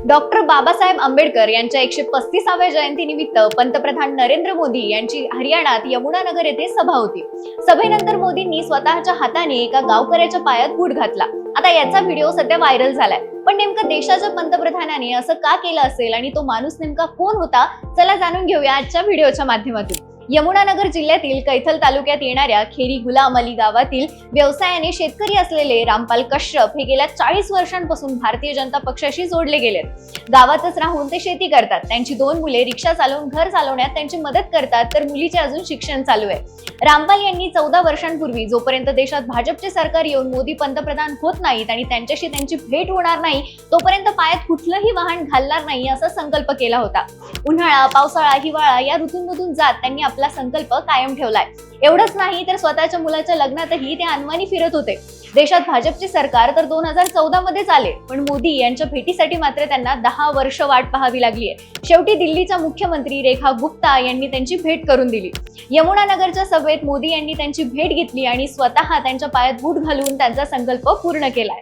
Doctor Babasaheb Ambedkar यांच्या 135व्या जयंतीनिमित्त पंतप्रधान नरेंद्र मोदी यांची हरियाणात यमुनानगर येथे सभा होती। सभेनंतर मोदींनी स्वतःच्या हाताने एका गावकऱ्याच्या पायात बूट घातला। आता याचा व्हिडिओ सध्या व्हायरल झालाय। पण नेमकं देशाच्या पंतप्रधानाने असं का केलं असेल आणि तो माणूस नेमका कोण होता, चला जाणून घेऊया आजच्या व्हिडिओच्या माध्यमातून। यमुनानगर जिल्ह्यातील कैथल तालुक्यात येणाऱ्या खेरी गुलाम अली गावातील व्यवसायाने शेतकरी असलेले रामपाल कश्यप हे गेल्या 40 वर्षांपासून भारतीय जनता पक्षाशी जोडले गेलेत। गावातच राहून ते शेती करतात। त्यांची 2 मुले रिक्षा चालवून घर चालवण्यात त्यांची मदत करतात, तर मुलीचे अजून शिक्षण चालू आहे। रामपाल यांनी 14 वर्षांपूर्वी जोपर्यंत देशात भाजपचे सरकार येऊन मोदी पंतप्रधान होत नाहीत आणि त्यांच्याशी त्यांची भेट होणार नाही तोपर्यंत पायात कुठलंही वाहन घालणार नाही असा संकल्प केला होता। उन्हाळा, पावसाळा, हिवाळा या ऋतूंमधून जात त्यांनी आपला संकल्प कायम ठेवलाय। एवढंच नाही तर स्वतःच्या मुलाच्या लग्नातही ते अनवाणी फिरत होते। देशात भाजपचे सरकार तर 2014 मध्येच आले, पण मोदी यांच्या भेटीसाठी मात्र त्यांना 10 वर्ष वाट पाहावी लागली आहे। शेवटी दिल्लीच्या मुख्यमंत्री रेखा गुप्ता यांनी त्यांची भेट करून दिली। यमुनानगरच्या सभेत मोदी यांनी त्यांची भेट घेतली आणि स्वतः त्यांच्या पायात बूट घालून त्यांचा संकल्प पूर्ण केलाय।